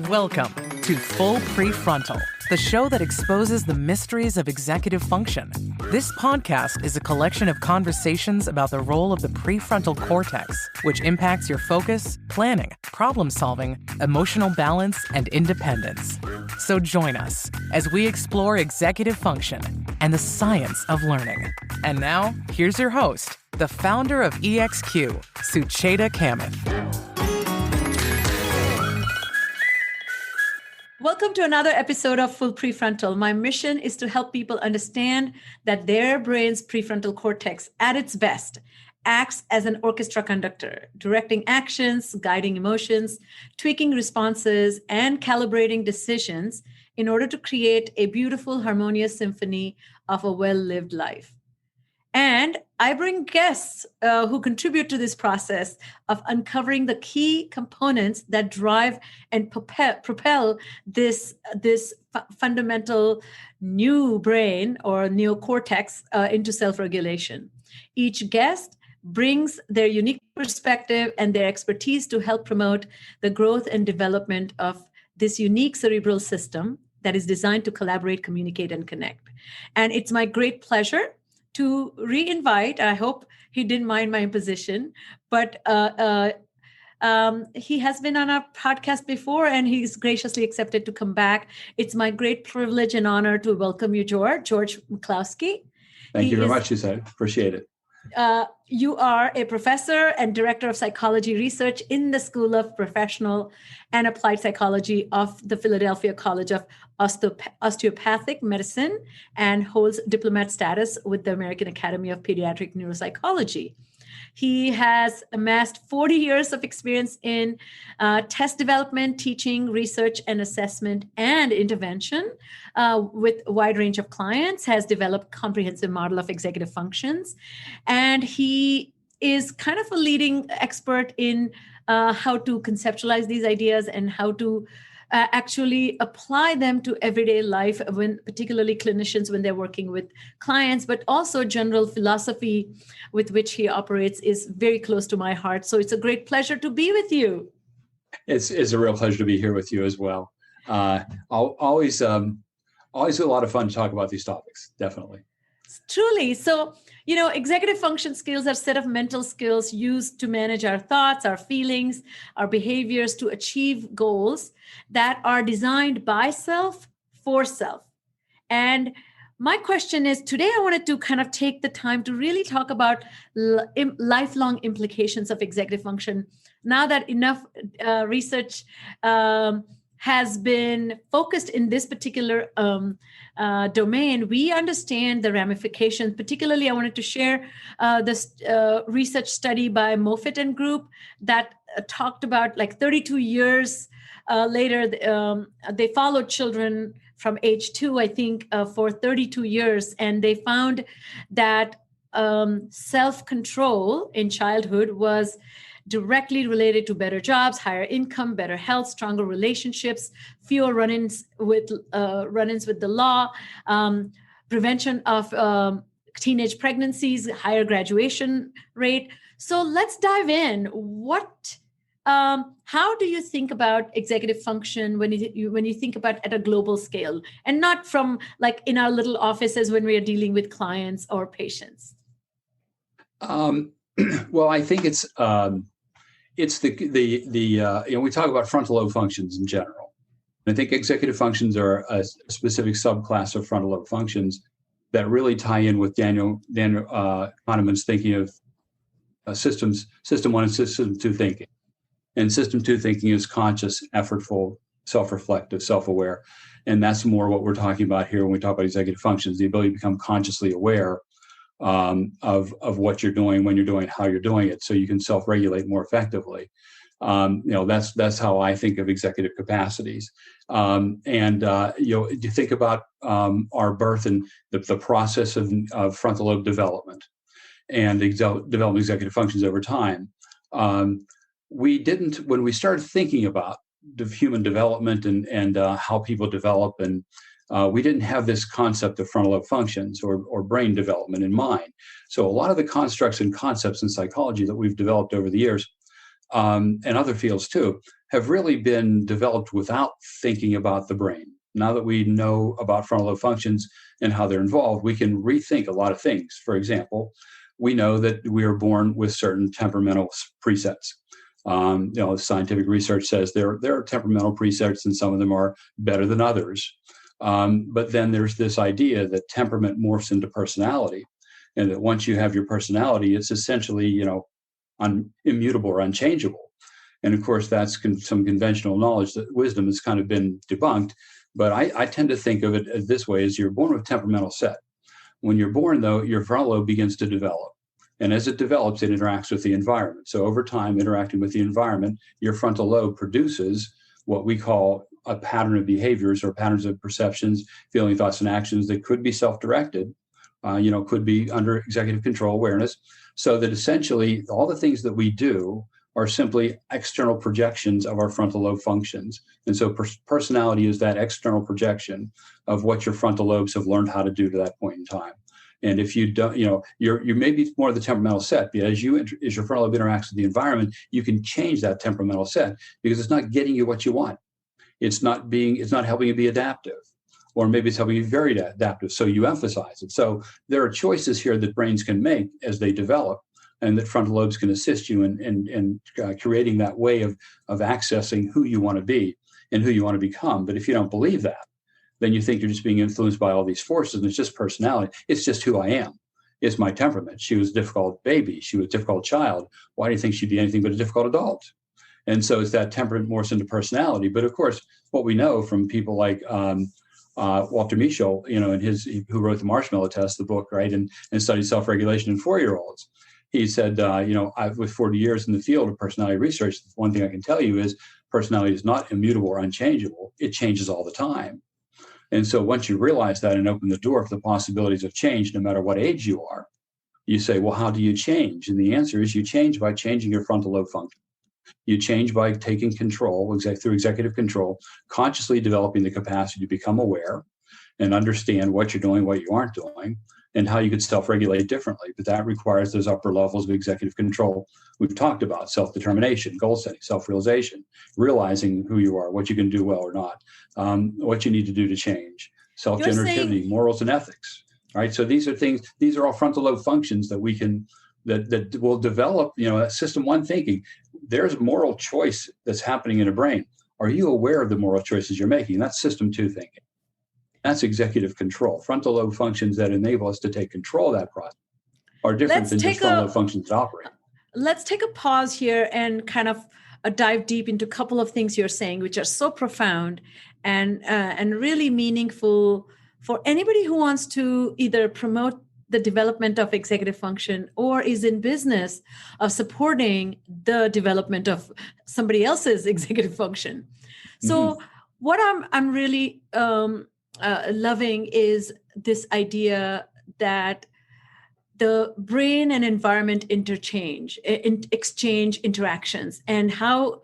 Welcome to Full Prefrontal, the show that exposes the mysteries of executive function. This podcast is a collection of conversations about the role of the prefrontal cortex, which impacts your focus, planning, problem-solving, emotional balance, and independence. So join us as we explore executive function and the science of learning. And now, here's your host, the founder of EXQ, Sucheta Kamath. Welcome to another episode of Full Prefrontal. My mission is to help people understand that their brain's prefrontal cortex, at its best, acts as an orchestra conductor, directing actions, guiding emotions, tweaking responses, and calibrating decisions in order to create a beautiful, harmonious symphony of a well-lived life. And I bring guests who contribute to this process of uncovering the key components that drive and propel this fundamental new brain or neocortex into self-regulation. Each guest brings their unique perspective and their expertise to help promote the growth and development of this unique cerebral system that is designed to collaborate, communicate, and connect. And it's my great pleasure to re-invite, I hope he didn't mind my imposition, but he has been on our podcast before and he's graciously accepted to come back. It's my great privilege and honor to welcome you, George McCloskey. Thank you very much, Susan. Appreciate it. You are a professor and director of psychology research in the School of Professional and Applied Psychology of the Philadelphia College of Osteopathic Medicine and holds Diplomate status with the American Academy of Pediatric Neuropsychology. He has amassed 40 years of experience in test development, teaching, research and assessment, and intervention with a wide range of clients, has developed comprehensive model of executive functions. And he is kind of a leading expert in how to conceptualize these ideas and how to actually apply them to everyday life, when particularly clinicians when they're working with clients, but also general philosophy with which he operates is very close to my heart. So it's a great pleasure to be with you. It's a real pleasure to be here with you as well. Always a lot of fun to talk about these topics, definitely. Truly. So, executive function skills are a set of mental skills used to manage our thoughts, our feelings, our behaviors to achieve goals that are designed by self for self. And my question is, today I wanted to kind of take the time to really talk about lifelong implications of executive function. Now that enough research has been focused in this particular domain, we understand the ramifications. Particularly, I wanted to share this research study by Moffitt and group that talked about 32 years later, they followed children from age 2, I think, for 32 years. And they found that self-control in childhood was directly related to better jobs, higher income, better health, stronger relationships, fewer run-ins with the law, prevention of teenage pregnancies, higher graduation rate. So let's dive in. How do you think about executive function when you think about at a global scale, and not from in our little offices when we are dealing with clients or patients? Well, I think it's we talk about frontal lobe functions in general. I think executive functions are a specific subclass of frontal lobe functions that really tie in with Daniel Kahneman's thinking of system 1 and system 2 thinking. And system 2 thinking is conscious, effortful, self-reflective, self-aware. And that's more what we're talking about here when we talk about executive functions, the ability to become consciously aware of what you're doing, when you're doing it, how you're doing it, so you can self-regulate more effectively. That's how I think of executive capacities. You think about our birth and the process of frontal lobe development and developing executive functions over time. When we started thinking about human development and how people develop, and we didn't have this concept of frontal lobe functions or brain development in mind. So a lot of the constructs and concepts in psychology that we've developed over the years and other fields too, have really been developed without thinking about the brain. Now that we know about frontal lobe functions and how they're involved, we can rethink a lot of things. For example, we know that we are born with certain temperamental presets. Scientific research says there are temperamental presets, and some of them are better than others. But then there's this idea that temperament morphs into personality, and that once you have your personality, it's essentially, immutable or unchangeable. And of course, that's some conventional knowledge, that wisdom has kind of been debunked. But I tend to think of it this way: as you're born with a temperamental set. When you're born, though, your frontal lobe begins to develop. And as it develops, it interacts with the environment. So over time, interacting with the environment, your frontal lobe produces what we call a pattern of behaviors or patterns of perceptions, feeling, thoughts, and actions that could be self-directed, could be under executive control awareness. So that essentially all the things that we do are simply external projections of our frontal lobe functions. And so personality is that external projection of what your frontal lobes have learned how to do to that point in time. And if you don't, you're maybe more of the temperamental set, but as your frontal lobe interacts with the environment, you can change that temperamental set, because it's not getting you what you want. It's not helping you be adaptive, or maybe it's helping you be very adaptive. So you emphasize it. So there are choices here that brains can make as they develop, and that frontal lobes can assist you in creating that way of accessing who you want to be and who you want to become. But if you don't believe that, then you think you're just being influenced by all these forces, and it's just personality. It's just who I am. It's my temperament. She was a difficult baby. She was a difficult child. Why do you think she'd be anything but a difficult adult? And so it's that temperament morphs into personality. But of course, what we know from people like Walter Mischel, who wrote the Marshmallow Test, the book, right, and studied self-regulation in 4-year-olds. He said, with 40 years in the field of personality research, one thing I can tell you is personality is not immutable or unchangeable. It changes all the time. And so once you realize that and open the door for the possibilities of change, no matter what age you are, you say, well, how do you change? And the answer is you change by changing your frontal lobe function. You change by taking control through executive control, consciously developing the capacity to become aware and understand what you're doing, what you aren't doing, and how you could self-regulate differently. But that requires those upper levels of executive control we've talked about: self-determination, goal setting, self-realization, realizing who you are, what you can do well or not, what you need to do to change, self-generativity, morals and ethics. Right. So these are all frontal lobe functions that we can, that will develop, system one thinking. There's moral choice that's happening in a brain. Are you aware of the moral choices you're making? That's system two thinking. That's executive control. Frontal lobe functions that enable us to take control of that process are different than just frontal lobe functions that operate. Let's take a pause here and kind of dive deep into a couple of things you're saying, which are so profound and really meaningful for anybody who wants to either promote the development of executive function or is in business of supporting the development of somebody else's executive function. So what I'm really loving is this idea that the brain and environment exchange interactions, and how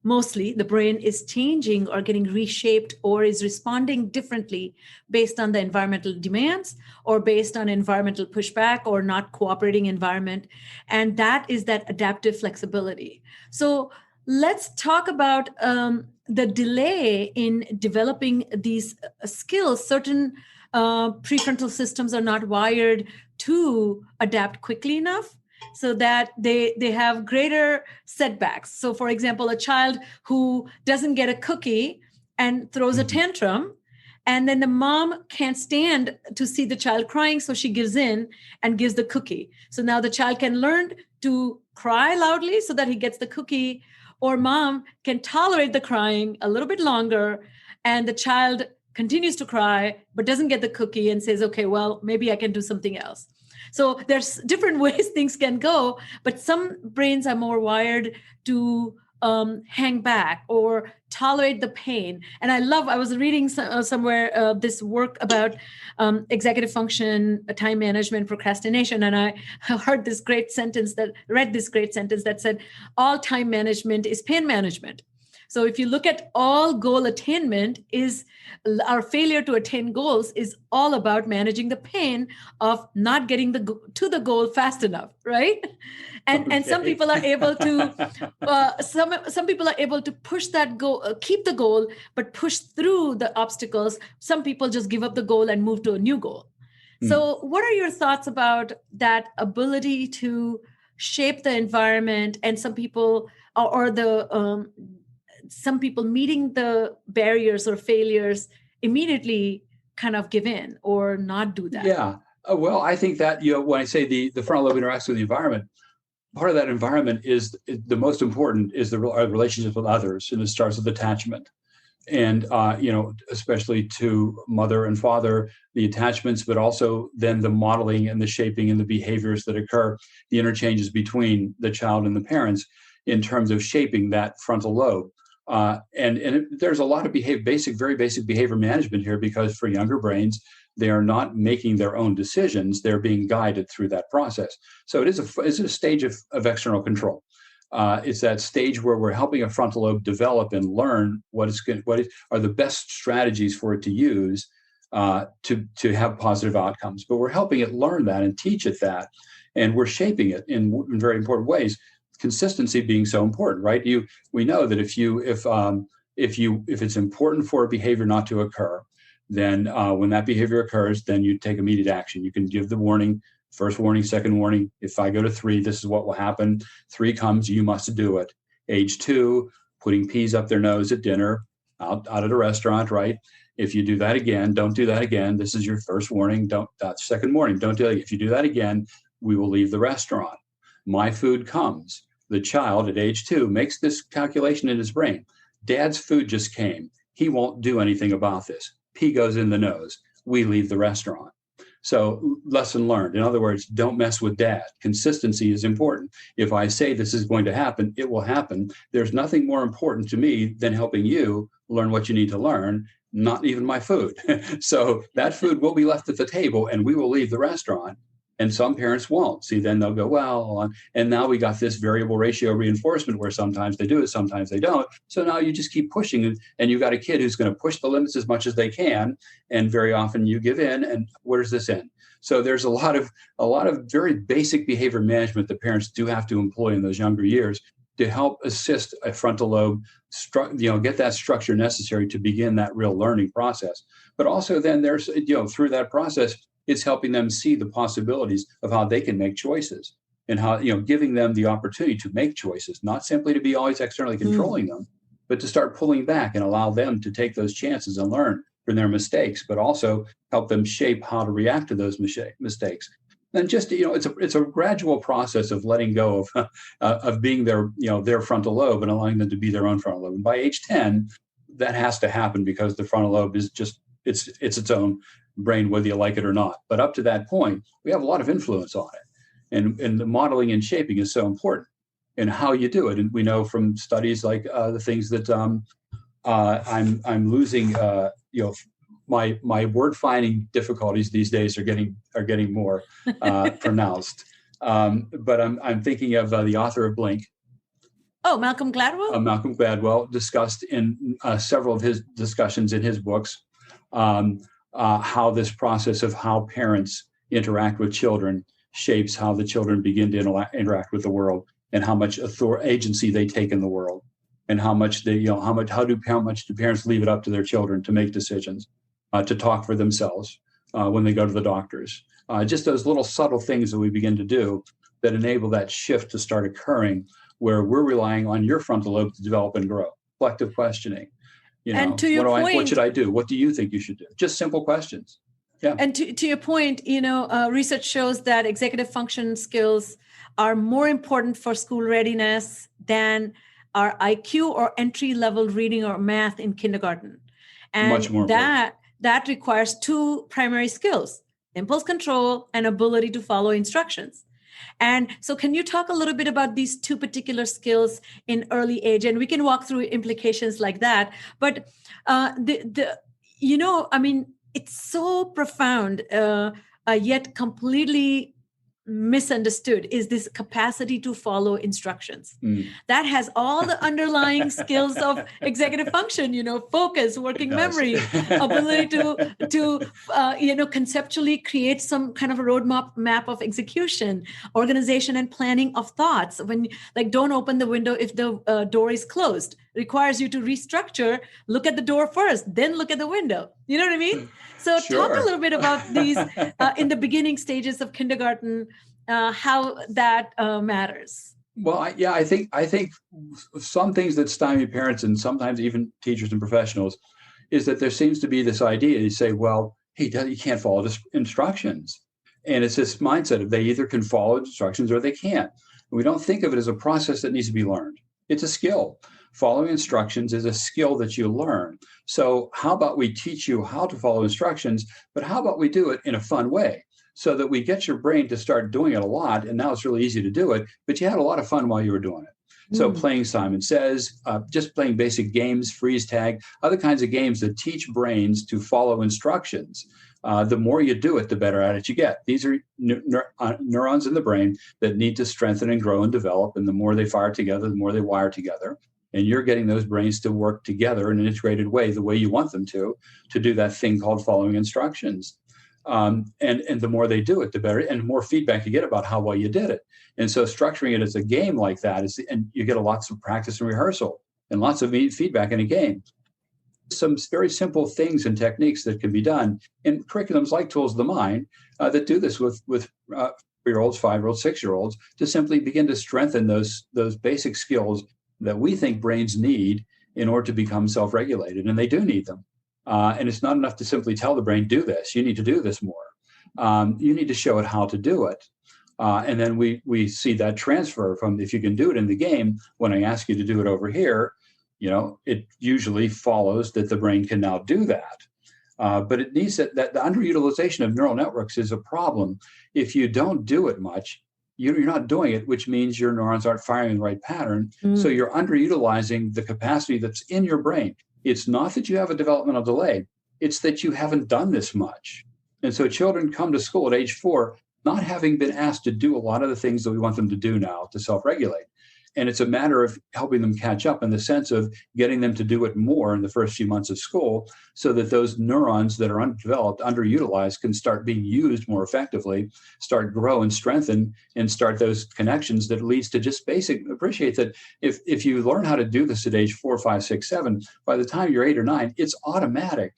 mostly the brain is changing or getting reshaped or is responding differently based on the environmental demands or based on environmental pushback or not cooperating environment. And that is that adaptive flexibility. So let's talk about the delay in developing these skills. Certain prefrontal systems are not wired to adapt quickly enough, so that they have greater setbacks. So for example, a child who doesn't get a cookie and throws a tantrum, and then the mom can't stand to see the child crying, so she gives in and gives the cookie. So now the child can learn to cry loudly so that he gets the cookie, or mom can tolerate the crying a little bit longer, and the child continues to cry but doesn't get the cookie and says, okay, well, maybe I can do something else. So there's different ways things can go, but some brains are more wired to hang back or tolerate the pain. And I was reading somewhere this work about executive function, time management, procrastination. And I read this great sentence that said, all time management is pain management. So if you look at all goal attainment, is our failure to attain goals is all about managing the pain of not getting to the goal fast enough, right? And some people are able to some people are able to push that goal, keep the goal, but push through the obstacles. Some people just give up the goal and move to a new goal. So what are your thoughts about that ability to shape the environment, and some people some people meeting the barriers or failures immediately kind of give in or not do that? Yeah. Well, I think that, when I say the frontal lobe interacts with the environment, part of that environment is the most important is the relationship with others, and it starts with attachment. And, especially to mother and father, the attachments, but also then the modeling and the shaping and the behaviors that occur, the interchanges between the child and the parents in terms of shaping that frontal lobe. And there's a lot of very basic behavior management here, because for younger brains, they are not making their own decisions. They're being guided through that process. So it's a stage of external control. It's that stage where we're helping a frontal lobe develop and learn what are the best strategies for it to use to have positive outcomes. But we're helping it learn that and teach it that, and we're shaping it in very important ways. Consistency being so important, right? We know that if it's important for a behavior not to occur, then when that behavior occurs, then you take immediate action. You can give the warning. First warning, second warning. If I go to 3, this is what will happen. 3 comes, you must do it. Age 2, putting peas up their nose at dinner, out at a restaurant, right? If you do that again, don't do that again. This is your first warning. Second warning, don't do it. If you do that again, we will leave the restaurant. My food comes. The child at age 2 makes this calculation in his brain. Dad's food just came. He won't do anything about this. Pea goes in the nose. We leave the restaurant. So lesson learned. In other words, don't mess with dad. Consistency is important. If I say this is going to happen, it will happen. There's nothing more important to me than helping you learn what you need to learn, not even my food. So that food will be left at the table and we will leave the restaurant. And some parents won't. See, then they'll go, well, and now we got this variable ratio reinforcement where sometimes they do it, sometimes they don't. So now you just keep pushing, and you've got a kid who's going to push the limits as much as they can. And very often you give in, and where does this end? So there's a lot of very basic behavior management that parents do have to employ in those younger years to help assist a frontal lobe, get that structure necessary to begin that real learning process. But also then there's, through that process, it's helping them see the possibilities of how they can make choices, and how, giving them the opportunity to make choices, not simply to be always externally controlling them, but to start pulling back and allow them to take those chances and learn from their mistakes, but also help them shape how to react to those mistakes. And just, it's a gradual process of letting go of being their frontal lobe and allowing them to be their own frontal lobe. And by age 10, that has to happen, because the frontal lobe is just, it's its own brain, whether you like it or not. But up to that point, we have a lot of influence on it. And the modeling and shaping is so important, and how you do it. And we know from studies like the things that I'm losing, my word finding difficulties these days are getting more pronounced. But I'm thinking of the author of Blink. Oh, Malcolm Gladwell? Malcolm Gladwell discussed in several of his discussions in his books how this process of how parents interact with children shapes how the children begin to interact with the world, and how much agency they take in the world, and how much do parents leave it up to their children to make decisions, to talk for themselves when they go to the doctors. Just those little subtle things that we begin to do that enable that shift to start occurring, where we're relying on your frontal lobe to develop and grow. Reflective questioning. And to your point, what should I do? What do you think you should do? Just simple questions. Yeah. And to your point, research shows that executive function skills are more important for school readiness than our IQ or entry-level reading or math in kindergarten. And much more that requires 2 primary skills: impulse control and ability to follow instructions. And so can you talk a little bit about these 2 particular skills in early age? And we can walk through implications like that. But it's so profound, yet completely misunderstood is this capacity to follow instructions. That has all the underlying skills of executive function, focus, working memory, ability to conceptually create some kind of a roadmap map of execution, organization and planning of thoughts. When don't open the window if the door is closed, requires you to restructure, look at the door first, then look at the window. You know what I mean? So Sure. Talk a little bit about these in the beginning stages of kindergarten, how that matters. Well, I think some things that stymie parents and sometimes even teachers and professionals is that there seems to be this idea. You say, well, he can't follow instructions. And it's this mindset of they either can follow instructions or they can't. We don't think of it as a process that needs to be learned. It's a skill. Following instructions is a skill that you learn. So how about we teach you how to follow instructions, but how about we do it in a fun way so that we get your brain to start doing it a lot. And now it's really easy to do it, but you had a lot of fun while you were doing it. So playing Simon Says, just playing basic games, freeze tag, other kinds of games that teach brains to follow instructions. The more you do it, the better at it you get. These are neurons in the brain that need to strengthen and grow and develop. And the more they fire together, the more they wire together. And you're getting those brains to work together in an integrated way, the way you want them to do that thing called following instructions. And the more they do it, the better, and the more feedback you get about how well you did it. And so structuring it as a game like that and you get lots of practice and rehearsal and lots of feedback in a game. Some very simple things and techniques that can be done in curriculums like Tools of the Mind that do this with 3-year-olds, 5-year-olds, 6-year-olds to simply begin to strengthen those basic skills that we think brains need in order to become self-regulated, and they do need them. And it's not enough to simply tell the brain, do this. You need to do this more. You need to show it how to do it. And then we see that transfer from if you can do it in the game, when I ask you to do it over here, it usually follows that the brain can now do that. But it needs that the underutilization of neural networks is a problem. If you don't do it much, you're not doing it, which means your neurons aren't firing in the right pattern. So you're underutilizing the capacity that's in your brain. It's not that you have a developmental delay. It's that you haven't done this much. And so children come to school at age 4, not having been asked to do a lot of the things that we want them to do now to self-regulate. And it's a matter of helping them catch up in the sense of getting them to do it more in the first few months of school so that those neurons that are undeveloped, underutilized, can start being used more effectively, start grow and strengthen, and start those connections that leads to just basic, appreciate that if you learn how to do this at age 4, 5, 6, 7, by the time you're 8 or 9, it's automatic.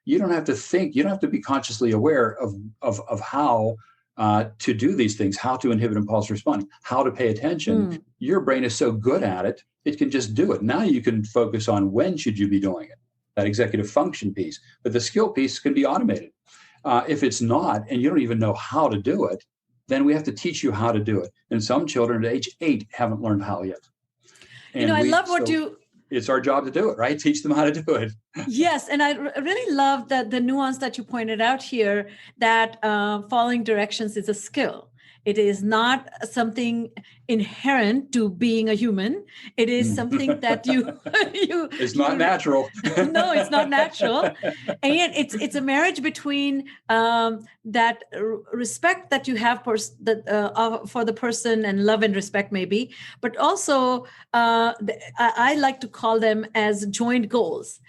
You don't have to think, you don't have to be consciously aware of how to do these things, how to inhibit impulse responding, how to pay attention. Your brain is so good at it, it can just do it. Now you can focus on when should you be doing it, that executive function piece. But the skill piece can be automated. If it's not, and you don't even know how to do it, then we have to teach you how to do it. And some children at age 8 haven't learned how yet. And I love what it's our job to do it, right? Teach them how to do it. Yes. And I really love the nuance that you pointed out here, that following directions is a skill. It is not something inherent to being a human. It is something that you it's not natural. No, it's not natural. And it's a marriage between that respect that you have for the person, and love and respect maybe, but also I like to call them as joint goals.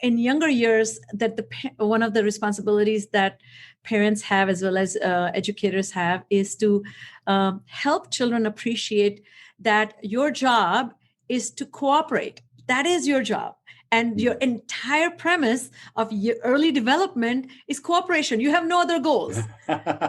In younger years, that one of the responsibilities that parents have, as well as educators have, is to help children appreciate that your job is to cooperate. That is your job. And your entire premise of your early development is cooperation. You have no other goals.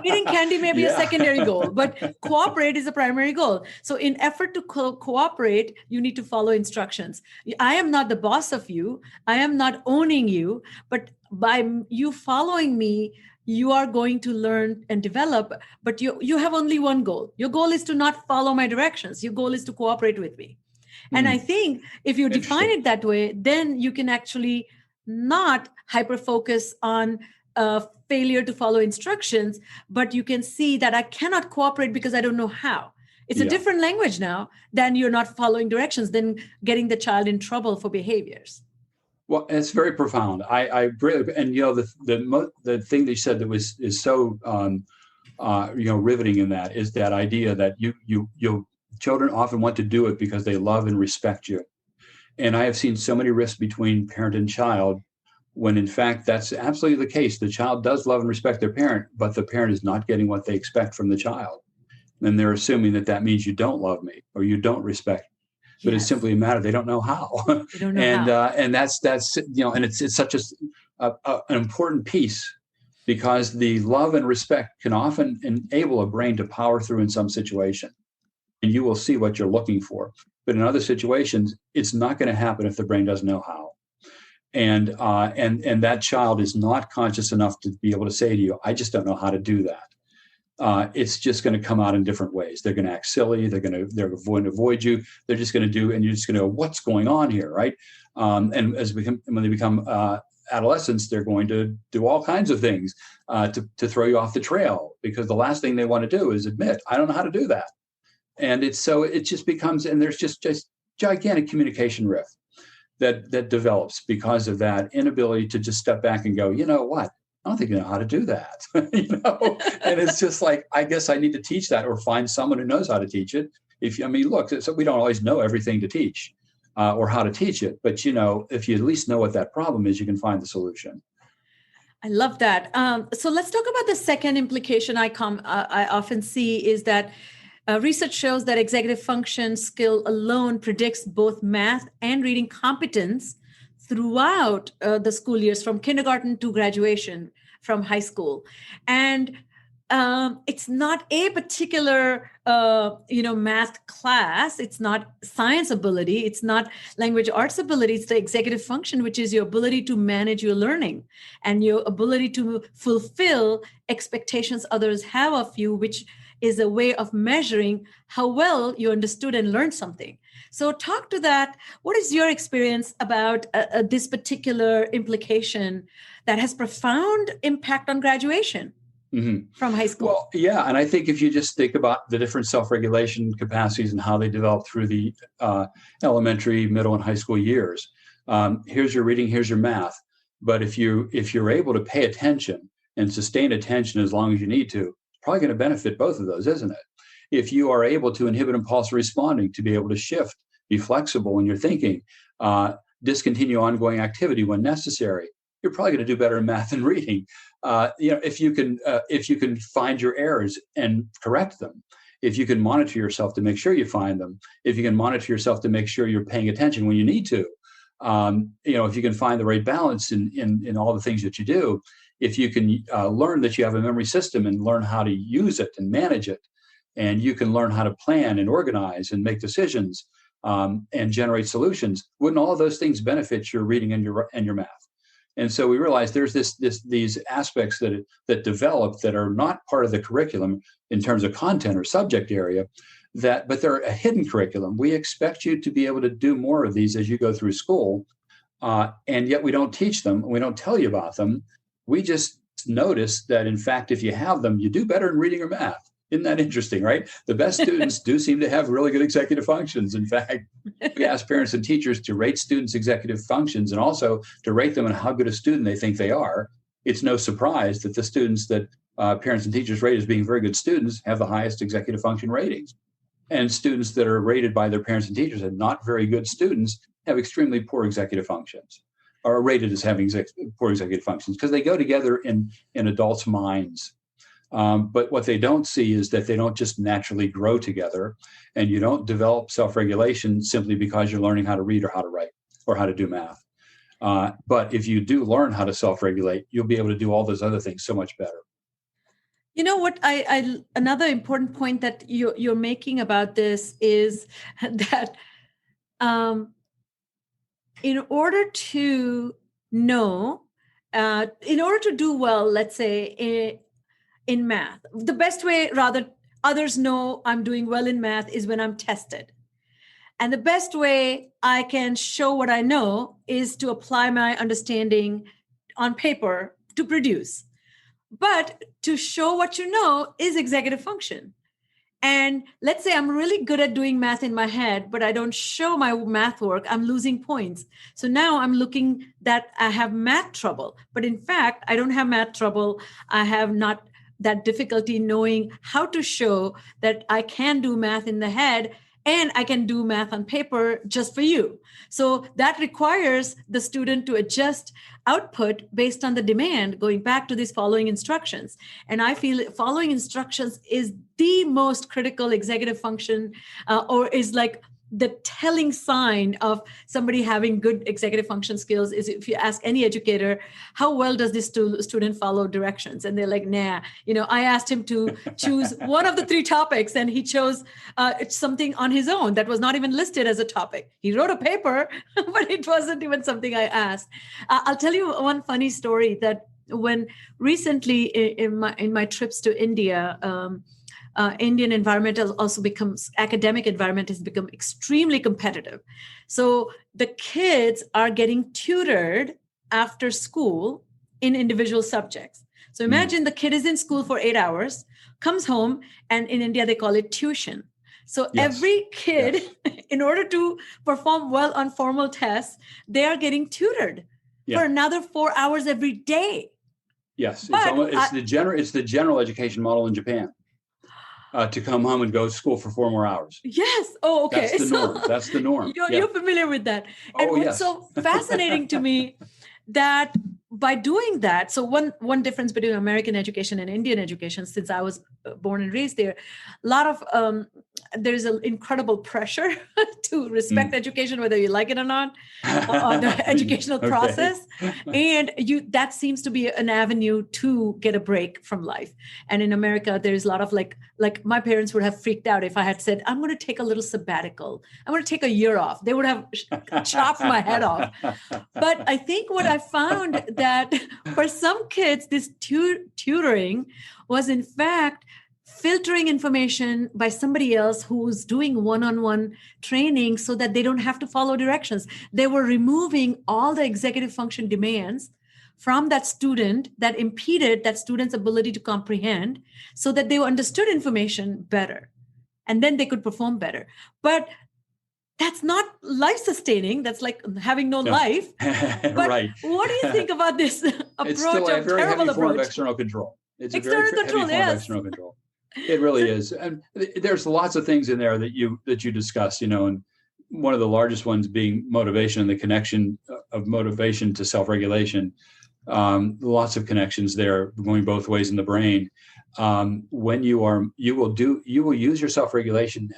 Eating candy may be a secondary goal, but cooperate is a primary goal. So in effort to cooperate, you need to follow instructions. I am not the boss of you. I am not owning you, but by you following me, you are going to learn and develop, but you have only one goal. Your goal is to not follow my directions. Your goal is to cooperate with me. And I think if you define it that way, then you can actually not hyper-focus on failure to follow instructions, but you can see that I cannot cooperate because I don't know how. It's a different language now than you're not following directions, than getting the child in trouble for behaviors. Well, it's very profound. I really, and the thing that you said that is so riveting in that is that idea that children often want to do it because they love and respect you. And I have seen so many rifts between parent and child when in fact that's absolutely the case. The child does love and respect their parent, but the parent is not getting what they expect from the child. And they're assuming that means you don't love me or you don't respect me. But it's simply a matter they don't know how. They don't know how. And that's and it's such an important piece, because the love and respect can often enable a brain to power through in some situation, and you will see what you're looking for. But in other situations, it's not going to happen if the brain doesn't know how. And that child is not conscious enough to be able to say to you, I just don't know how to do that. It's just going to come out in different ways. They're going to act silly. They're going to avoid you. They're just going to do, and you're just going to go, what's going on here, right? And when they become adolescents, they're going to do all kinds of things to throw you off the trail, because the last thing they want to do is admit, I don't know how to do that. And it just becomes, and there's just gigantic communication rift that develops because of that inability to just step back and go, you know what? I don't think you know how to do that. And it's just like, I guess I need to teach that or find someone who knows how to teach it. Look, so we don't always know everything to teach or how to teach it. But, if you at least know what that problem is, you can find the solution. I love that. So let's talk about the second implication I often see is that research shows that executive function skill alone predicts both math and reading competence throughout the school years, from kindergarten to graduation from high school. And it's not a particular, math class. It's not science ability. It's not language arts ability. It's the executive function, which is your ability to manage your learning and your ability to fulfill expectations others have of you, which is a way of measuring how well you understood and learned something. So talk to that. What is your experience about this particular implication that has profound impact on graduation from high school? Well, yeah. And I think if you just think about the different self-regulation capacities and how they develop through the elementary, middle, and high school years, here's your reading, here's your math. But if you're able to pay attention and sustain attention as long as you need to, probably going to benefit both of those, isn't it? If you are able to inhibit impulse responding, to be able to shift, be flexible in your thinking, discontinue ongoing activity when necessary, you're probably going to do better in math and reading. If you can find your errors and correct them, if you can monitor yourself to make sure you find them, if you can monitor yourself to make sure you're paying attention when you need to, if you can find the right balance in all the things that you do, if you can learn that you have a memory system and learn how to use it and manage it, and you can learn how to plan and organize and make decisions and generate solutions, wouldn't all of those things benefit your reading and your math? And so we realized there's these aspects that develop that are not part of the curriculum in terms of content or subject area, but they're a hidden curriculum. We expect you to be able to do more of these as you go through school, and yet we don't teach them. We don't tell you about them. We just notice that, in fact, if you have them, you do better in reading or math. Isn't that interesting, right? The best students do seem to have really good executive functions. In fact, we ask parents and teachers to rate students' executive functions and also to rate them on how good a student they think they are. It's no surprise that the students that parents and teachers rate as being very good students have the highest executive function ratings. And students that are rated by their parents and teachers as not very good students have extremely poor executive functions, or are rated as having poor executive functions, because they go together in adults' minds. But what they don't see is that they don't just naturally grow together, and you don't develop self-regulation simply because you're learning how to read or how to write or how to do math. But if you do learn how to self-regulate, you'll be able to do all those other things so much better. You know what? Another important point that you're making about this is that in order to know, in order to do well, let's say in math, the best way rather others know I'm doing well in math is when I'm tested. And the best way I can show what I know is to apply my understanding on paper to produce. But to show what you know is executive function. And let's say I'm really good at doing math in my head, but I don't show my math work, I'm losing points. So now I'm looking that I have math trouble. But in fact, I don't have math trouble. I have not that difficulty knowing how to show that I can do math in the head and I can do math on paper just for you. So that requires the student to adjust output based on the demand, going back to these following instructions. And I feel following instructions is the most critical executive function, or is like the telling sign of somebody having good executive function skills. Is if you ask any educator, how well does this student follow directions? And they're like, nah, I asked him to choose one of the 3 topics and he chose something on his own that was not even listed as a topic. He wrote a paper, but it wasn't even something I asked. I'll tell you one funny story that when recently in my trips to India, Indian environment academic environment has become extremely competitive. So the kids are getting tutored after school in individual subjects. So imagine the kid is in school for 8 hours, comes home, and in India, they call it tuition. So every kid, in order to perform well on formal tests, they are getting tutored for another 4 hours every day. Yes, it's the general education model in Japan. To come home and go to school for 4 more hours. Yes. Oh, okay. That's the norm. You're familiar with that. And what's so fascinating to me that by doing that, so one difference between American education and Indian education, since I was born and raised there, a lot of there's an incredible pressure to respect education, whether you like it or not, on the educational process. And that seems to be an avenue to get a break from life. And in America, there's a lot of like my parents would have freaked out if I had said, I'm going to take a little sabbatical. I'm going to take a year off. They would have chopped my head off. But I think what I found that for some kids, this tutoring was in fact filtering information by somebody else who's doing one-on-one training so that they don't have to follow directions. They were removing all the executive function demands from that student that impeded that student's ability to comprehend so that they understood information better and then they could perform better. But that's not life-sustaining. That's like having no life. But right. What do you think about this approach? It's still a very heavy form of external control. It's a very heavy form of external control. It really is. And there's lots of things in there that you discuss, and one of the largest ones being motivation and the connection of motivation to self-regulation. Lots of connections there going both ways in the brain. When you will use your self-regulation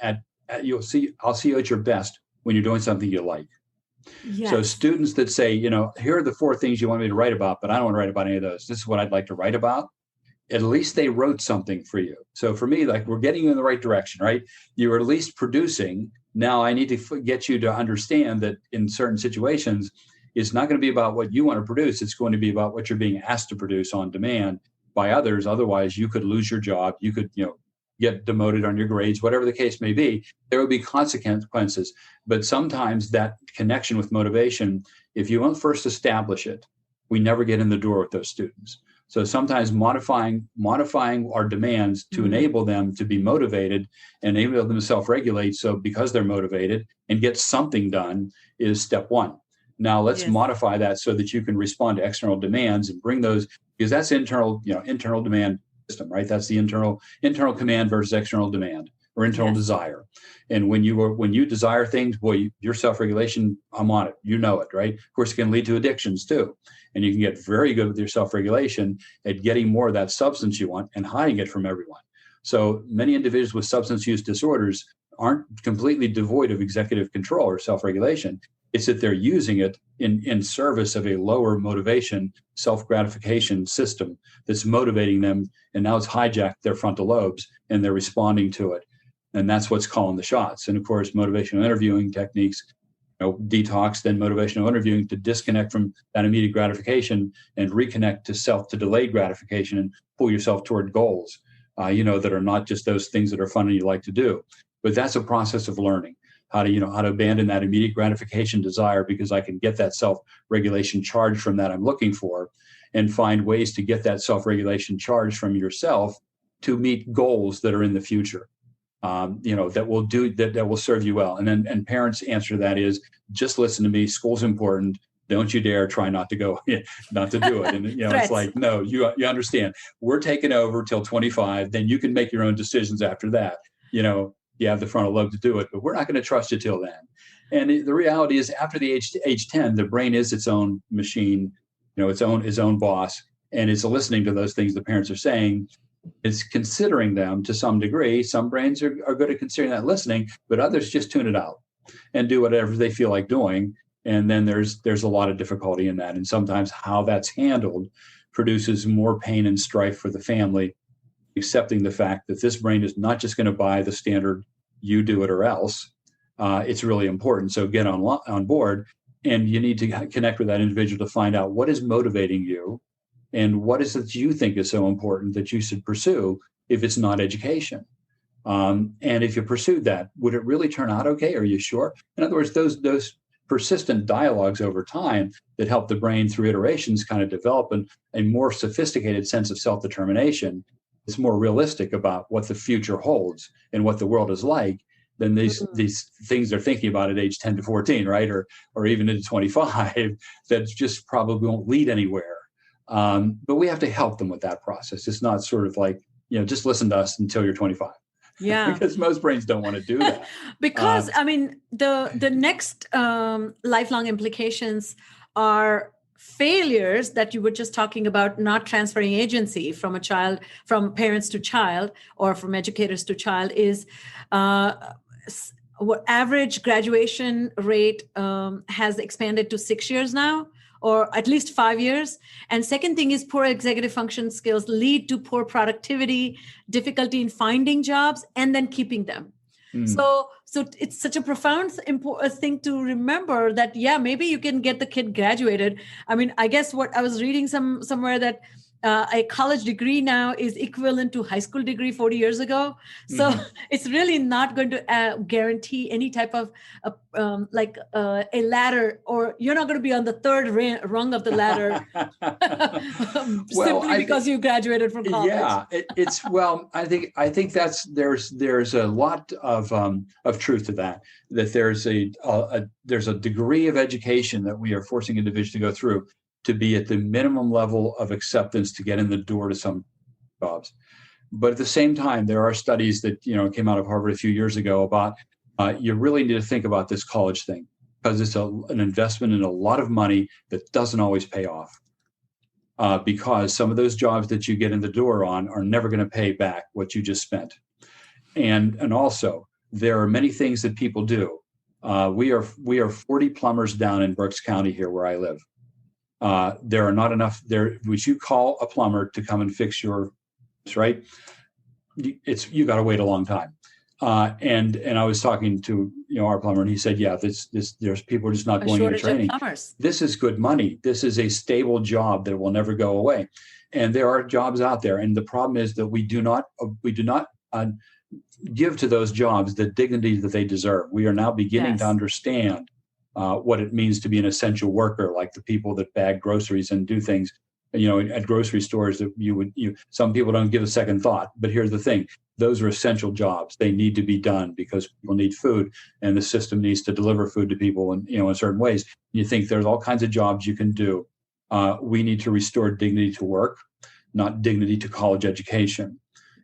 I'll see you at your best when you're doing something you like. Yes. So students that say, here are the 4 things you want me to write about, but I don't want to write about any of those. This is what I'd like to write about. At least they wrote something for you. So for me, like, we're getting you in the right direction, right? You were at least producing. Now I need to get you to understand that in certain situations, it's not going to be about what you want to produce. It's going to be about what you're being asked to produce on demand by others. Otherwise, you could lose your job. You could, get demoted on your grades, whatever the case may be. There will be consequences. But sometimes that connection with motivation, if you won't first establish it, we never get in the door with those students. So sometimes modifying our demands to enable them to be motivated and enable them to self-regulate. So because they're motivated and get something done is step 1. Now let's modify that so that you can respond to external demands and bring those, because that's internal demand system, right? That's the internal command versus external demand or internal desire. And when you desire things, boy, your self-regulation, I'm on it. You know it, right? Of course, it can lead to addictions too. And you can get very good with your self-regulation at getting more of that substance you want and hiding it from everyone. So many individuals with substance use disorders aren't completely devoid of executive control or self-regulation. It's that they're using it in service of a lower motivation, self-gratification system that's motivating them. And now it's hijacked their frontal lobes and they're responding to it. And that's what's calling the shots. And of course, motivational interviewing techniques, detox, then motivational interviewing to disconnect from that immediate gratification and reconnect to delayed gratification and pull yourself toward goals, that are not just those things that are fun and you like to do. But that's a process of learning. How to abandon that immediate gratification desire because I can get that self-regulation charge from that I'm looking for, and find ways to get that self-regulation charge from yourself to meet goals that are in the future, that will serve you well. And parents' answer to that is just listen to me. School's important. Don't you dare try not to do it. And it's like, no, you understand. We're taking over till 25. Then you can make your own decisions after that. You have the frontal lobe to do it, but we're not going to trust you till then. And the reality is, after the age 10, the brain is its own machine, its own boss, and it's listening to those things the parents are saying. It's considering them to some degree. Some brains are good at considering that, listening, but others just tune it out and do whatever they feel like doing. And then there's a lot of difficulty in that. And sometimes how that's handled produces more pain and strife for the family, accepting the fact that this brain is not just going to buy the standard, you do it or else. It's really important. So get on board, and you need to connect with that individual to find out what is motivating you and what is it that you think is so important that you should pursue if it's not education. And if you pursued that, would it really turn out okay? Are you sure? In other words, those persistent dialogues over time that help the brain through iterations kind of develop a more sophisticated sense of self-determination. It's more realistic about what the future holds and what the world is like than these things they're thinking about at age 10 to 14, right? Or even into 25, that just probably won't lead anywhere. But we have to help them with that process. It's not sort of like, just listen to us until you're 25. Yeah. Because most brains don't want to do that. Because, the next lifelong implications are failures that you were just talking about, not transferring agency from parents to child, or from educators to child, is what average graduation rate has expanded to 6 years now, or at least 5 years. And second thing is, poor executive function skills lead to poor productivity, difficulty in finding jobs, and then keeping them. So it's such a profound thing to remember that, maybe you can get the kid graduated. I guess what I was reading somewhere that a college degree now is equivalent to high school degree 40 years ago. So it's really not going to guarantee any type of a ladder, or you're not going to be on the third rung of the ladder simply because you graduated from college. Yeah, I think that's there's a lot of truth to that. That there's a degree of education that we are forcing individuals to go through to be at the minimum level of acceptance to get in the door to some jobs. But at the same time, there are studies that came out of Harvard a few years ago about you really need to think about this college thing, because it's an investment in a lot of money that doesn't always pay off. Because some of those jobs that you get in the door on are never going to pay back what you just spent. And also, there are many things that people do. We are 40 plumbers down in Berks County here where I live. There are not enough there, which you call a plumber to come and fix your, right? You got to wait a long time. And I was talking to our plumber, and he said, there's people are just not going into training. This is good money. This is a stable job that will never go away. And there are jobs out there. And the problem is that we do not give to those jobs the dignity that they deserve. We are now beginning to understand what it means to be an essential worker, like the people that bag groceries and do things, at grocery stores that some people don't give a second thought. But here's the thing. Those are essential jobs. They need to be done because people need food, and the system needs to deliver food to people in certain ways. You think there's all kinds of jobs you can do. We need to restore dignity to work, not dignity to college education.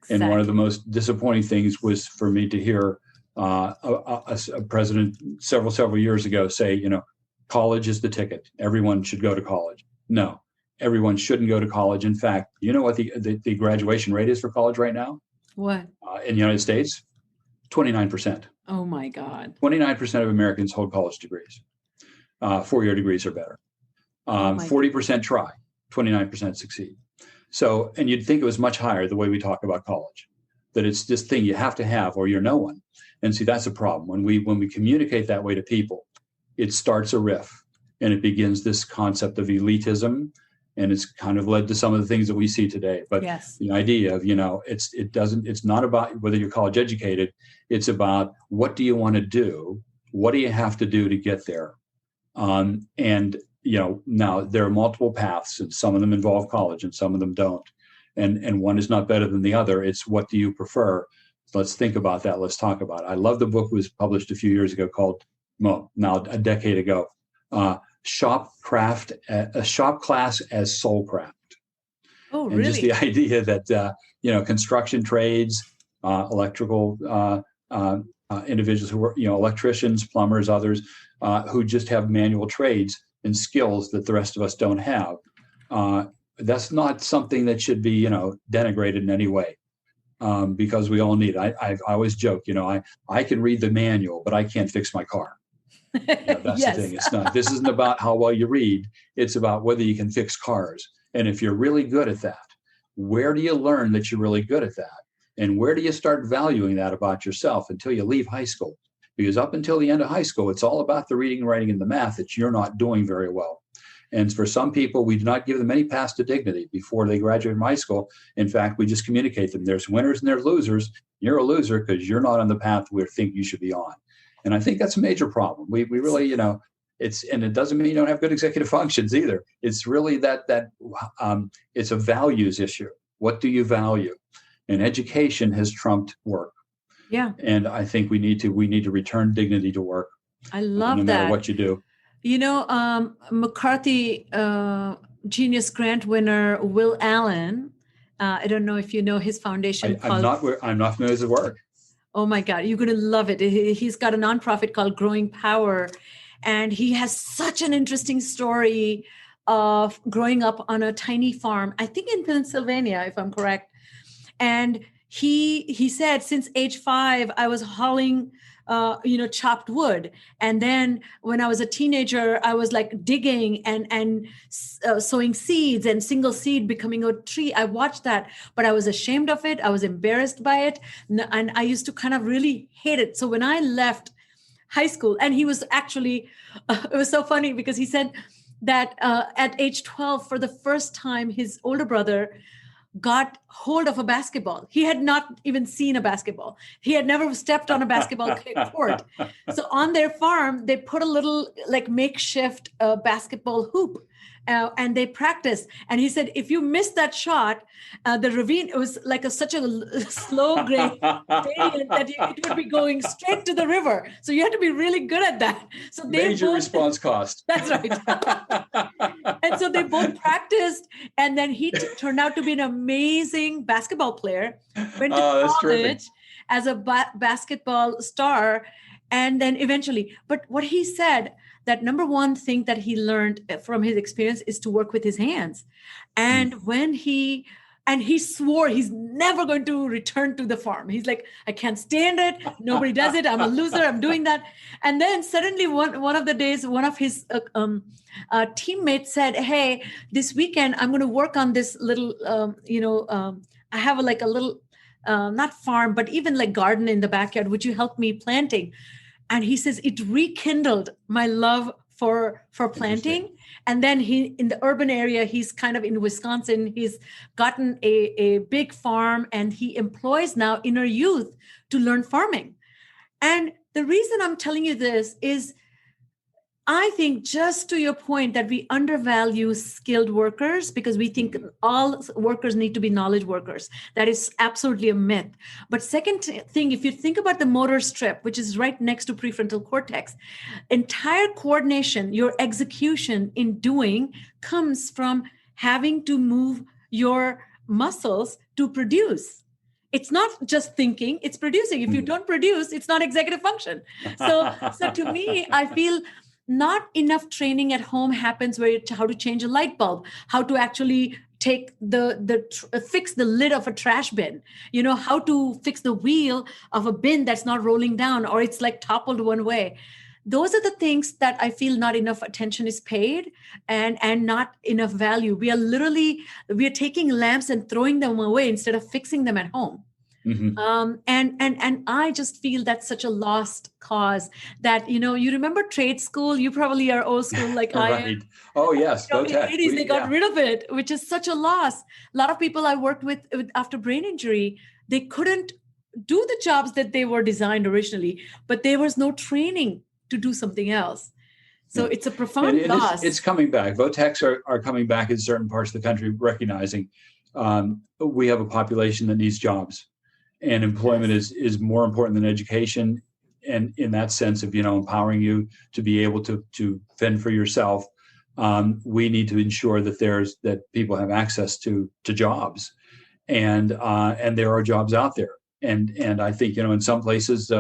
Exactly. And one of the most disappointing things was for me to hear a president several years ago say, college is the ticket. Everyone should go to college. No, everyone shouldn't go to college. In fact, you know what the graduation rate is for college right now? What? In the United States? 29%. Oh my God. 29% of Americans hold college degrees. 4-year degrees are better. 40% try, 29% succeed. So, and you'd think it was much higher the way we talk about college, that it's this thing you have to have or you're no one. And see, that's a problem. When we communicate that way to people, it starts a riff, and it begins this concept of elitism, and it's kind of led to some of the things that we see today. But the idea of, it's not about whether you're college educated. It's about, what do you want to do? What do you have to do to get there? And now there are multiple paths, and some of them involve college and some of them don't. And one is not better than the other. It's, what do you prefer? Let's think about that. Let's talk about it. I love the book was published a few years ago called, now a decade ago, shop class as soul craft. Oh, And just really? the idea that, construction trades, electrical individuals who are, electricians, plumbers, others who just have manual trades and skills that the rest of us don't have. That's not something that should be, denigrated in any way, because we all need it. I always joke, I can read the manual, but I can't fix my car. That's Yes. the thing. This isn't about how well you read. It's about whether you can fix cars. And if you're really good at that, where do you learn that you're really good at that? And where do you start valuing that about yourself until you leave high school? Because up until the end of high school, it's all about the reading, writing, and the math that you're not doing very well. And for some people, we do not give them any path to dignity before they graduate from high school. In fact, we just communicate them. There's winners and there's losers. You're a loser because you're not on the path we think you should be on. And I think that's a major problem. We really, and it doesn't mean you don't have good executive functions either. It's really that it's a values issue. What do you value? And education has trumped work. Yeah. And I think we need to return dignity to work. I love no that. matter what you do. McCarthy Genius Grant winner Will Allen. I don't know if you know his foundation. I'm not familiar with his work. Oh my God, you're going to love it. He's got a nonprofit called Growing Power, and he has such an interesting story of growing up on a tiny farm, I think in Pennsylvania, if I'm correct. And he said, since age 5, I was hauling chopped wood. And then when I was a teenager, I was like digging and sowing seeds and single seed becoming a tree. I watched that, but I was ashamed of it. I was embarrassed by it. And I used to kind of really hate it. So when I left high school, and he was actually, it was so funny because he said that at age 12, for the first time, his older brother got hold of a basketball. He had not even seen a basketball. He had never stepped on a basketball court. So on their farm, they put a little like makeshift basketball hoop and they practiced. And he said, if you missed that shot, the ravine, it was like such a slow grade gradient that it would be going straight to the river. So you had to be really good at that. So they major response cost. That's right. And so they both practiced, and then he turned out to be an amazing basketball player. Went to college as a basketball star, and then eventually. But what he said, that number one thing that he learned from his experience is to work with his hands. And when he swore he's never going to return to the farm. He's like, I can't stand it. Nobody does it. I'm a loser. I'm doing that. And then suddenly one of the days, one of his teammates said, hey, this weekend, I'm going to work on this little, I have a little, not farm, but even like garden in the backyard. Would you help me planting? And he says, it rekindled my love for planting. And then he, in the urban area, he's kind of in Wisconsin, he's gotten a big farm, and he employs now inner youth to learn farming. And the reason I'm telling you this is, I think, just to your point, that we undervalue skilled workers because we think all workers need to be knowledge workers. That is absolutely a myth. But second thing, if you think about the motor strip, which is right next to prefrontal cortex, entire coordination, your execution in doing comes from having to move your muscles to produce. It's not just thinking, it's producing. If you don't produce, it's not executive function. So to me, I feel not enough training at home happens where how to change a light bulb, how to actually take fix the lid of a trash bin, how to fix the wheel of a bin that's not rolling down or it's like toppled one way. Those are the things that I feel not enough attention is paid and not enough value. We are taking lamps and throwing them away instead of fixing them at home. Mm-hmm. And I just feel that's such a lost cause that, you remember trade school, you probably are old school like right. I am. Oh yes. In the 80s, they got rid of it, which is such a loss. A lot of people I worked with after brain injury, they couldn't do the jobs that they were designed originally, but there was no training to do something else. So it's a profound loss. It's coming back. VOTECs are coming back in certain parts of the country, recognizing we have a population that needs jobs. And employment is more important than education, and in that sense of empowering you to be able to fend for yourself, we need to ensure that people have access to jobs, and there are jobs out there. And I think, in some places,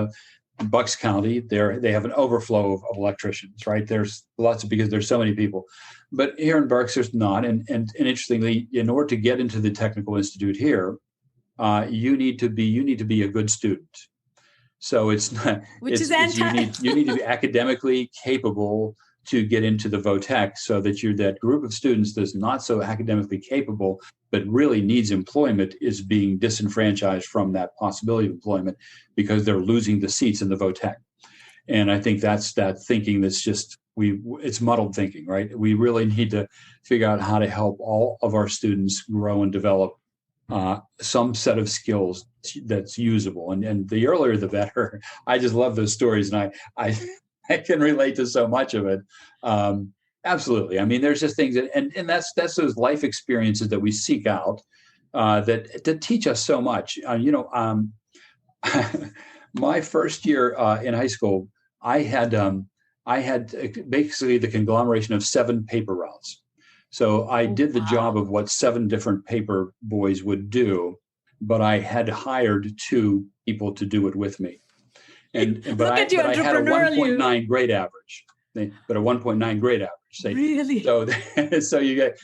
Bucks County, they have an overflow of electricians, right? There's lots because there's so many people, but here in Berks there's not. And interestingly, in order to get into the Technical Institute here, you need to be a good student. So it's not, you need to be academically capable to get into the VOTEC, so that that group of students that's not so academically capable but really needs employment is being disenfranchised from that possibility of employment because they're losing the seats in the VOTEC. And I think that's that thinking that's just it's muddled thinking, right? We really need to figure out how to help all of our students grow and develop some set of skills that's usable. And the earlier the better. I just love those stories, and I can relate to so much of it. Absolutely. I mean, there's just things and that's those life experiences that we seek out that teach us so much. My first year in high school, I had basically the conglomeration of 7 paper routes. So I did the job of what 7 different paper boys would do, but I had hired 2 people to do it with me. But I had a 1.9 grade average. But a 1.9 grade average. Really? So you get,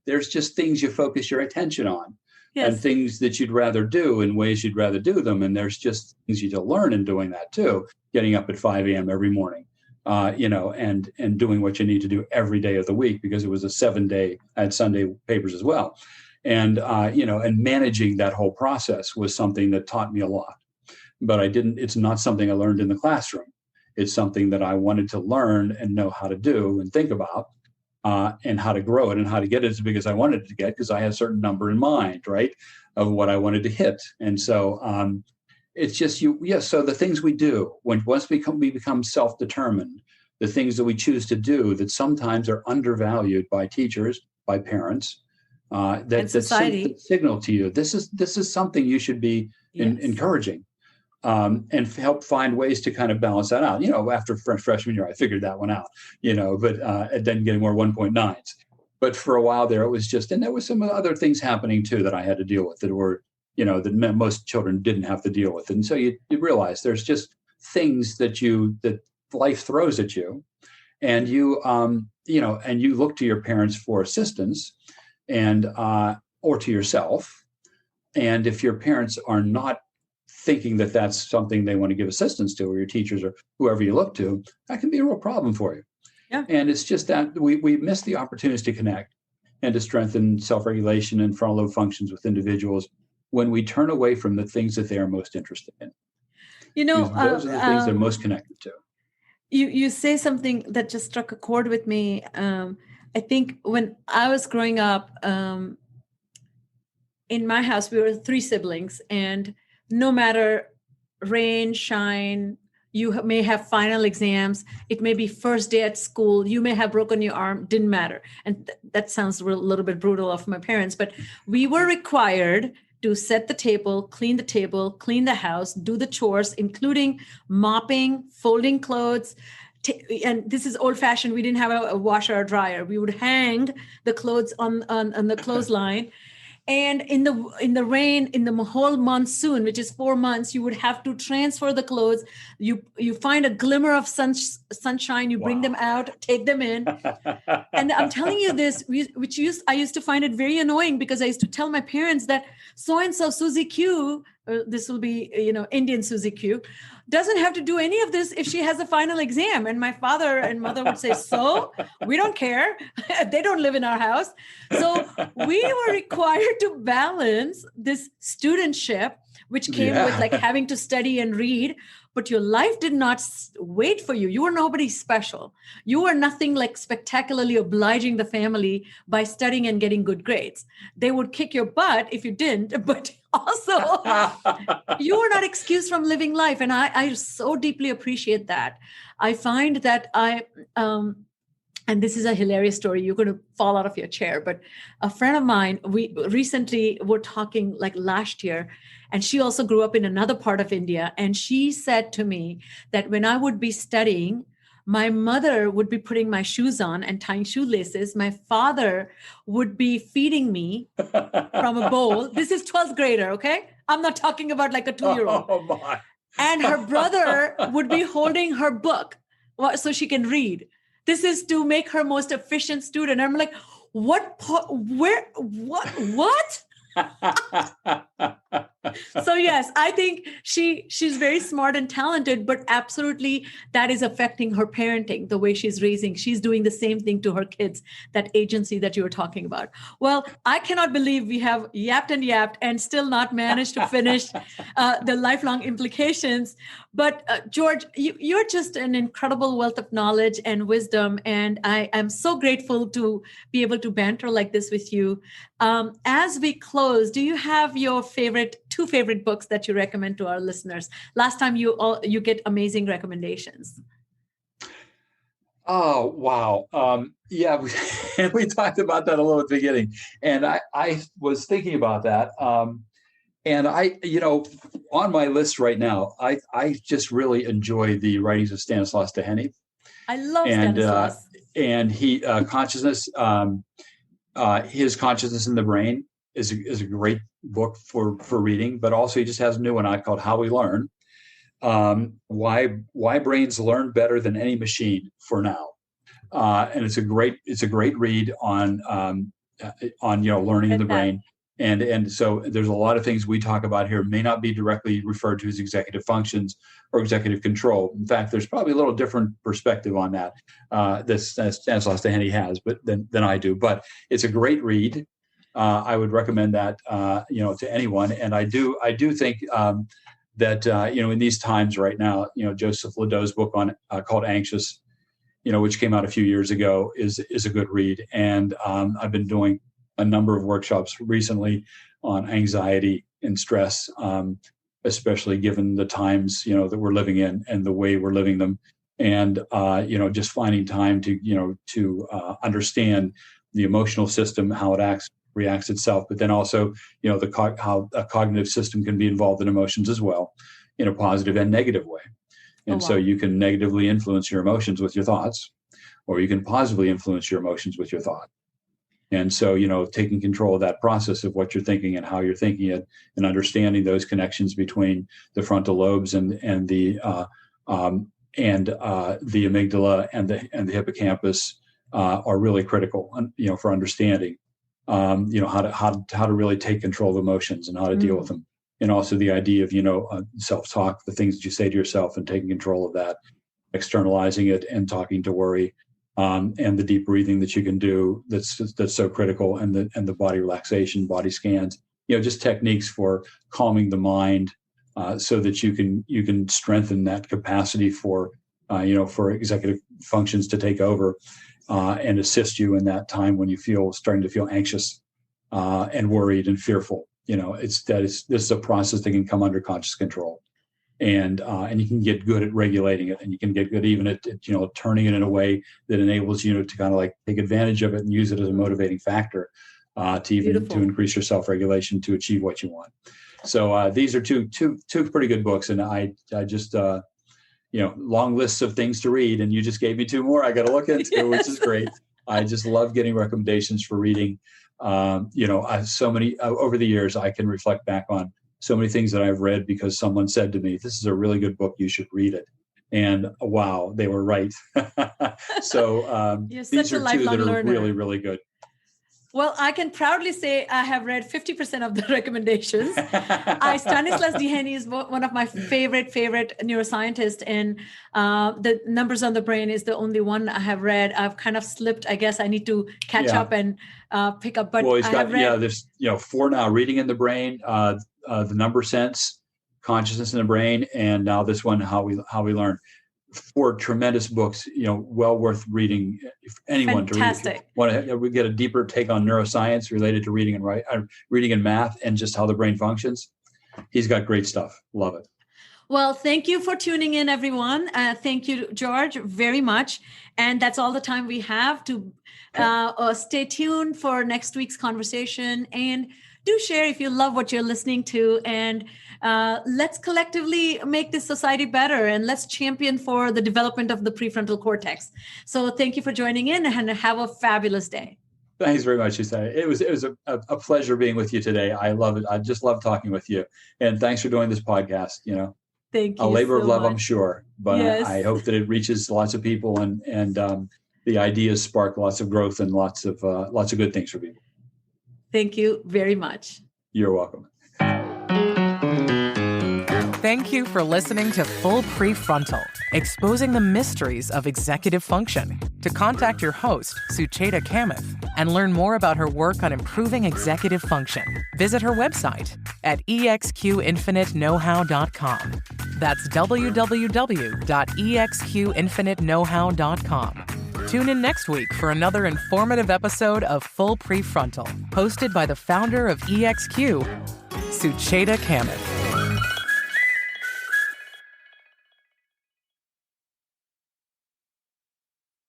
there's just things you focus your attention on. Yes. And things that you'd rather do in ways you'd rather do them. And there's just things you to learn in doing that too. Getting up at 5 a.m. every morning, and doing what you need to do every day of the week, because it was a 7-day, I had Sunday papers as well. And, and managing that whole process was something that taught me a lot. But it's not something I learned in the classroom. It's something that I wanted to learn and know how to do and think about, and how to grow it and how to get it as big as I wanted it to get, because I had a certain number in mind, right, of what I wanted to hit. And so it's just so the things we do, once we become self-determined, the things that we choose to do that sometimes are undervalued by teachers, by parents, that signal to you, this is something you should be encouraging. And help find ways to kind of balance that out. After freshman year, I figured that one out, but then getting more 1.9s. But for a while there, it was just, and there was some other things happening too that I had to deal with that were, that most children didn't have to deal with. And so you realize there's just things that life throws at you, and you look to your parents for assistance and, or to yourself. And if your parents are not thinking that that's something they want to give assistance to, or your teachers or whoever you look to, that can be a real problem for you. Yeah. And it's just that we miss the opportunities to connect and to strengthen self-regulation and frontal lobe functions with individuals when we turn away from the things that they are most interested in. Those are the things they're most connected to. You say something that just struck a chord with me. I think when I was growing up, in my house, we were 3 siblings, and no matter rain, shine, you may have final exams, it may be first day at school, you may have broken your arm, didn't matter. And that sounds a little bit brutal of my parents, but we were required to set the table, clean the house, do the chores, including mopping, folding clothes. And this is old fashioned. We didn't have a washer or dryer. We would hang the clothes on the clothesline. And in the rain, in the whole monsoon, which is 4 months, you would have to transfer the clothes. You find a glimmer of sunshine, you bring them out, take them in. And I'm telling you this, I used to find it very annoying, because I used to tell my parents that so-and-so Susie Q, this will be, Indian Susie Q, doesn't have to do any of this if she has a final exam. And my father and mother would say, so we don't care. They don't live in our house. So we were required to balance this studentship, which came with like having to study and read, but your life did not wait for you. You were nobody special. You were nothing like spectacularly obliging the family by studying and getting good grades. They would kick your butt if you didn't, but also you were not excused from living life. And I so deeply appreciate that. I find that and this is a hilarious story. You're going to fall out of your chair. But a friend of mine, we recently were talking like last year, and she also grew up in another part of India. And she said to me that when I would be studying, My mother would be putting my shoes on and tying shoelaces. My father would be feeding me from a bowl. This is 12th grader, okay? I'm not talking about like a 2-year-old. Oh my. And her brother would be holding her book so she can read. This is to make her most efficient student. I'm like, what? So yes, I think she's very smart and talented, but absolutely that is affecting her parenting, the way she's raising. She's doing the same thing to her kids, that agency that you were talking about. Well, I cannot believe we have yapped and still not managed to finish the lifelong implications. But George, you're just an incredible wealth of knowledge and wisdom. And I'm so grateful to be able to banter like this with you. As we close, do you have your two favorite books that you recommend to our listeners? Last time you get amazing recommendations. Oh, wow. Yeah, we talked about that a little at the beginning. And I was thinking about that. And on my list right now, I just really enjoy the writings of Stanislaus Dehaene. I love Stanislaus. And he consciousness, his Consciousness in the Brain is a great book for reading, but also he just has a new one out called How We Learn. Why brains learn better than any machine for now. And it's a great read on learning in the brain. And so there's a lot of things we talk about here may not be directly referred to as executive functions or executive control. In fact, there's probably a little different perspective on that that Stanislaus Dehaene has, but than I do. But it's a great read. I would recommend that to anyone. And I do think that in these times right now, Joseph Ledoux' book on called Anxious, which came out a few years ago, is a good read. And I've been doing a number of workshops recently on anxiety and stress, especially given the times that we're living in and the way we're living them, and just finding time to understand the emotional system, how it reacts itself, but then also how a cognitive system can be involved in emotions as well, in a positive and negative way. And so you can negatively influence your emotions with your thoughts, or you can positively influence your emotions with your thought. And so, taking control of that process of what you're thinking and how you're thinking it, and understanding those connections between the frontal lobes and the amygdala and the hippocampus are really critical, for understanding, how to really take control of emotions and how to deal with them. And also the idea of, self-talk, the things that you say to yourself, and taking control of that, externalizing it and talking to worry. And the deep breathing that you can do that's so critical, and the body relaxation, body scans, just techniques for calming the mind, so that you can strengthen that capacity for executive functions to take over and assist you in that time when you starting to feel anxious and worried and fearful. This is a process that can come under conscious control. And you can get good at regulating it, and you can get good even at turning it in a way that enables you to kind of like take advantage of it and use it as a motivating factor to increase your self-regulation to achieve what you want. So these are two pretty good books, and I just long lists of things to read, and you just gave me two more I got to look into, which is great. I just love getting recommendations for reading. So many over the years I can reflect back on so many things that I've read because someone said to me, "This is a really good book. You should read it." And wow, they were right. So these are two that are really, really good. Well, I can proudly say I have read 50% of the recommendations. Stanislaus Dehaene is one of my favorite neuroscientists, and the Numbers on the Brain is the only one I have read. I've kind of slipped. I guess I need to catch up and pick up. But he's got there's 4 now: Reading in the Brain, the Number Sense, Consciousness in the Brain, and now this one, How We Learn. 4 tremendous books, well worth reading if anyone Fantastic. To read. If you want to get a deeper take on neuroscience related to reading and math and just how the brain functions. He's got great stuff. Love it. Well, thank you for tuning in, everyone. Thank you, George, very much. And that's all the time we have to stay tuned for next week's conversation. And do share if you love what you're listening to, and let's collectively make this society better, and let's champion for the development of the prefrontal cortex. So thank you for joining in, and have a fabulous day. Thanks very much, Usai. It was a pleasure being with you today. I love it. I just love talking with you. And thanks for doing this podcast. Thank you. A labor of love, much. I'm sure. But yes. I hope that it reaches lots of people, and the ideas spark lots of growth and lots of good things for people. Thank you very much. You're welcome. Thank you for listening to Full Prefrontal, exposing the mysteries of executive function. To contact your host, Sucheta Kamath, and learn more about her work on improving executive function, visit her website at exqinfiniteknowhow.com. That's www.exqinfiniteknowhow.com. Tune in next week for another informative episode of Full Prefrontal, hosted by the founder of EXQ, Sucheta Kamath.